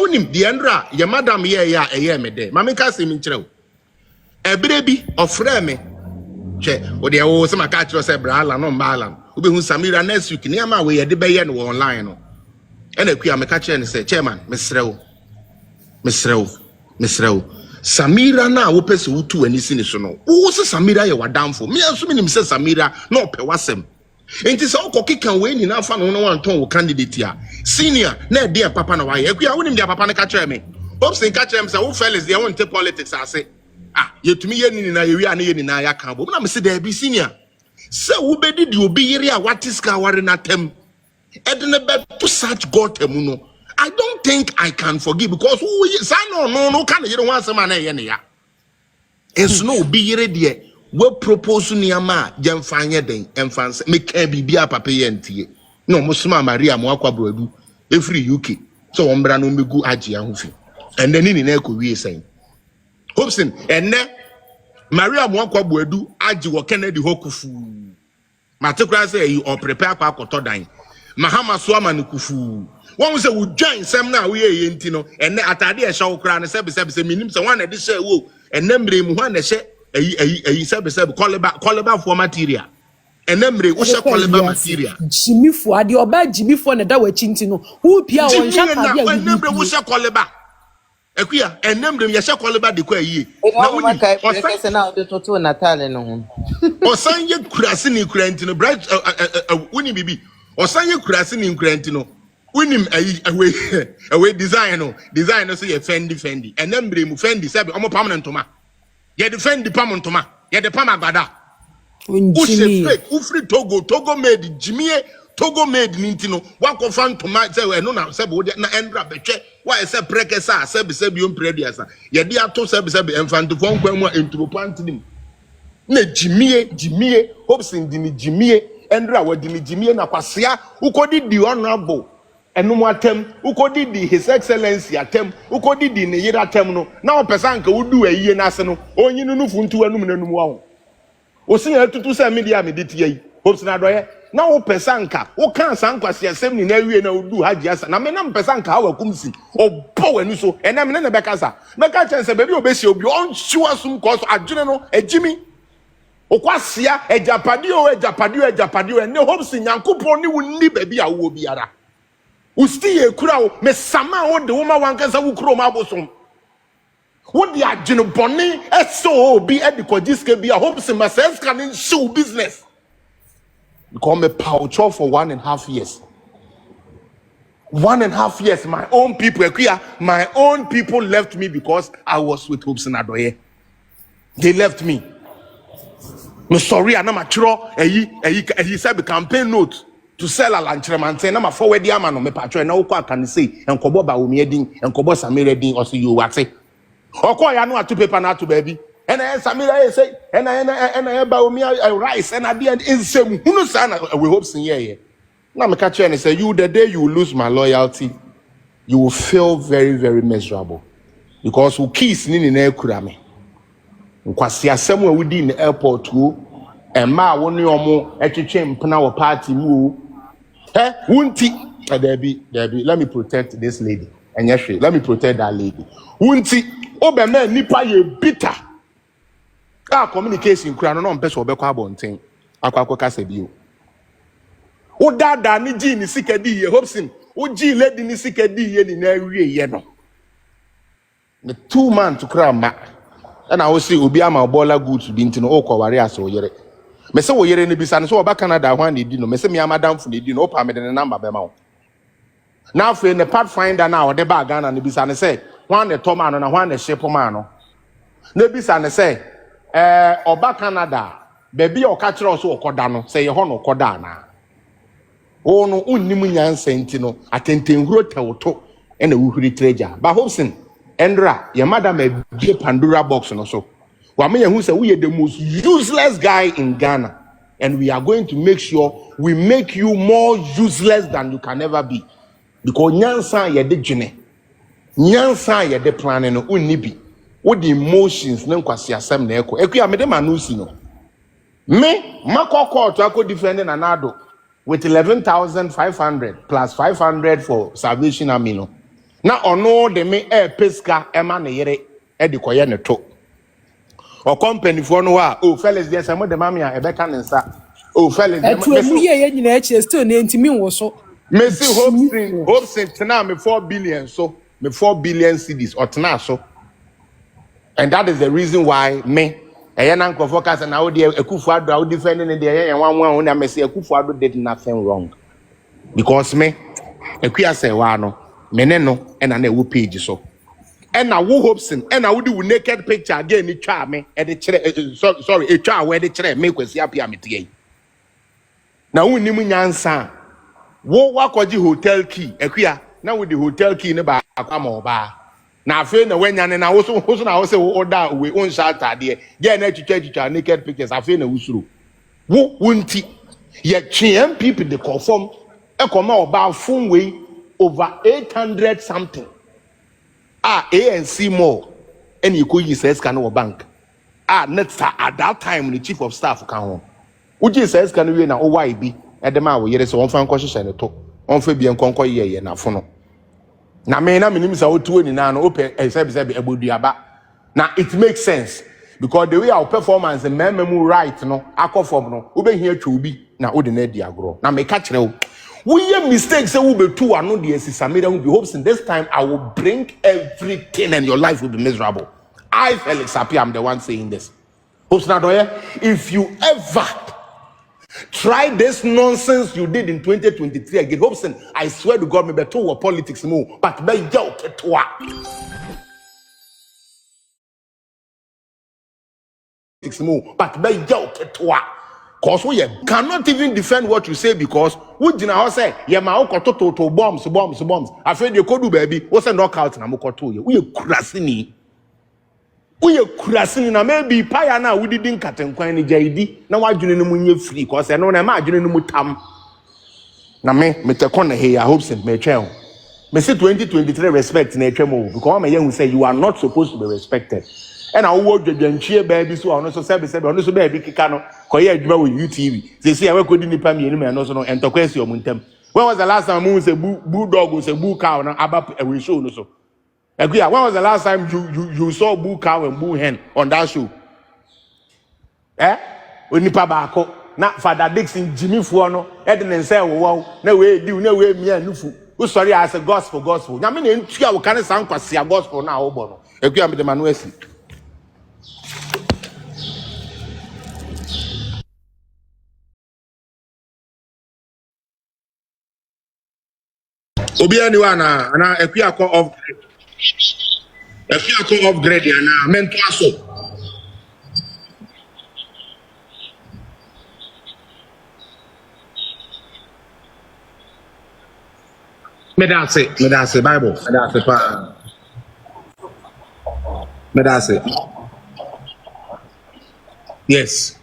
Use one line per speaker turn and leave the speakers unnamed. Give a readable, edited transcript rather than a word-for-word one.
unim the endra your madam ye me de mama ka se mi nkyerɛ wo ebere bi ofre me hwɛ wo de wo se maka kyerɛ sɛ brala no mbala obehu Samira next week ne ama we ye de be ye no online no ena akua meka kyerɛ ne sɛ chairman mesrɛ wo Samira na wo pese wo tu ani si ne so no wo se Samira ye wadamfo me aso minim se Samira na opɛ wasɛm enti sɛ wo kɔkeka we ni na afa no no wanton wo candidate a senior na e de papa na wa ye akua wonim de papa ne ka kyerɛ me Hopeson ka kyerɛ me sɛ wo Felix de won te politics ase yetumi ye ni na ye wi ana ye ni na ya kan bo na me se da bi senior sɛ wo bedi di obi yere a watiska ware na tem edene be to such God emu no I don't think I can forgive because who no can you don't want some man ya. It's no be yere de we propose niama jemfanye den emfanse me can be bia papa yentie. No musuma Maria mo akwa broadu every UK. So ombra no megu agi ahofi. And then ni na ko wie sen. Hopeson enne Maria mo akwa broadu agi wo Kennedy hokufu. Matekura say you or prepare kwa kotodan. Mahama Suama nukufu. One say we join some now we ye no and atade e shaw kra ne sebe minim se one de share wo enemre mu one she sebe koleba for material enemre wo she koleba material
jimifo ade oba jimifo ne da wachi nti no hu pia won sha pade a
enemre wo she koleba akua enemre ye she koleba de kwa yie
na woni o na de toto natale no ho
osan ye kurase ni kuranti no bright woni bibi osan ye kurase ni kuranti no winim away design no say ye fendi and then mu fendi say omo permanent toma ye defend permanent toma ye de pam agbada ufri togo made jimie togo made nintino wako fan toma say we no na say bo na endra betwe why say prekesa say be on prediasa ye de ato say enfant fon kwa mu entropantinim na jimie Hopeson di ni jimie endra wadi ni jimie na kwasea ukodi di honorable enum atem ukodi di his excellency atem ukodi di ne yira atem no na opesanka wudu ayiye na ase no onyinu nu funtu anum nanum wa ho osin atutu se media mediti yi Hopeson Adorye na opesanka wo kan sankwase asem ni na awie na wudu haji asa na me na opesanka ha wakumsi obo wanu so enam ne beka sa meka chense bebi obesi obi on suasum ko so adwene no ejimi okwasia ejapadio ene Hopeson Yankopon ni wunni bebi a wo biara usti ye kura o me sama wo de woma wankansa wo kuro ma bosom wo de agene bone eso bi e de kojiske bi a Hopeson masens can show business because me pouch for 1.5 years 1.5 years my own people left me because I was with Hopeson Adorye. They left me. Me sorry anama chiro eyi said campaign note to sell a lanchreman say na ma forward ya ma no me patro na ukwa kan say enkobo Bawumia din enkobo Samira din or say you wate okwa ya no atu paper na atu baby and Samira say and Bawumia rice and at the end insem hunu sana we Hopeson here na me catch and say you the day you lose my loyalty you will feel very very miserable because who kiss ni na ekura me nkwasi asem a wudi in airport wo emma woni omo etwetwe mpena wo party mu wunti debi let me protect this lady enyehwe let me protect that lady wunti obema nipa ye bitter communication kura no mpese obekọ abonten akwakọ kasa bio wo dada ni ji ni sikadi ye Hopeson wo ji lady ni sikadi ye ni na awie ye no the 2 man to krama and I will see obi ama bola goods bi ntino okoware ase oyere me se oyere ne bisa ne so oba Canada hwan ne di no me se me amadam fu ne di no opa me de ne number be ma wo na afi ne pathfinder na ode ba Ghana ne bisa ne se hwan ne toma no na hwan ne ship ma no ne bisa ne se oba Canada bebi o ka kire so okoda no se ye ho no okoda na o no unnim nyansa ntino atentenhuro tewoto ena wuhuri treasure ba Hopeson Endra, your madam a Pandora box and also. Wamenya who say we are the most useless guy in Ghana, and we are going to make sure we make you more useless than you can ever be. Because nyansa ye de jene, nyansa ye de planning no unibi. What the emotions nem kwasi asem na eko. Eko ya me de manusi no. Me makoko to ako defending anado with 11,500 plus 500 for Salvation Army no. na ono de me peska ema ne yere e de koye ne to o company for no wa o fellas dey say mo de mama ya ebe ka ne nsa o fellas dey
etu emu ye nyina echi still na ntimi wo so
Messi Hopeson tena me 4 billion so me 4 billion cedis or tena so. And that is the reason why me na focus na wo dey Akufo-Addo I defend in dey yan na me say Akufo-Addo did nothing wrong. Because me Akua say wa no me ne no na wo page so. And na wo Hopeson and na wo di naked picture again ni twa me e de kire sorry e twa we de kire me kwasi apia me tie. Na wo nim nyansa wo wakoji hotel key Akua na with the hotel key ne ba akama oba na afi na wanya ne na wo so na wo say wo order we on shot ade ge na twitwa naked pictures afi na wusuro wo wonti ye twen people dey conform e come oba phone we over 800 something ANC more any ko yi say scan no bank net at that time the chief of staff kan ho uji say scan we na o bi edema wo yere so won fa nkohye ne to on fa bi enkonko ye na fo no na me na minim sa otuo ni na no ope sebi egboduaba na it makes sense because the way our performance and mememu right no akofom no wo be hia twa obi na wo de na di agro na me ka kire wo we mistakes say wo be tu ano de asi Samira wo be hopes in this time I will bring everything and your life will be miserable. I Felix Appiah I'm the one saying this. Hopeson Adorye, if you ever try this nonsense you did in 2023 again, Hopeson, I swear to God, me better to politics more, but be yo ketwa. But be yo ketwa. Cause we cannot even defend what you say because we didn't say yeah ma to bombs. I feel you could do baby. What's a knockout na mokoto ye. We kurasini. We kurasini na maybe paya na we didn't cut and kwani jaidi na wadwene no munye free cause no na ma adwene no mutam na me te kon here Hopeson me twen me say 2023 respect na etwem because me who say you are not supposed to be respected and I wo dwedwanchie baby so ono so sebe ono so baby kika no koye adwuma wo UTV say see we kodi nipa mienu me no so no entokwesi omuntem. When was the last time we say bulldog say bull cow na aba we show no so Akua, when was the last time you saw bull cow and bull hen on that show? Onipa baako na Father Dixon Jimmy Fuono Edden say wo na we di na we mia nufu. We sorry as a gospel. Na me na ntua wo kan san kwase gospel na wo bo no. Akua me de manu asi. Obi anyone na Akua call off. Akua call off grade na mental so. Medase Bible. Medase pa. Medase. Yes.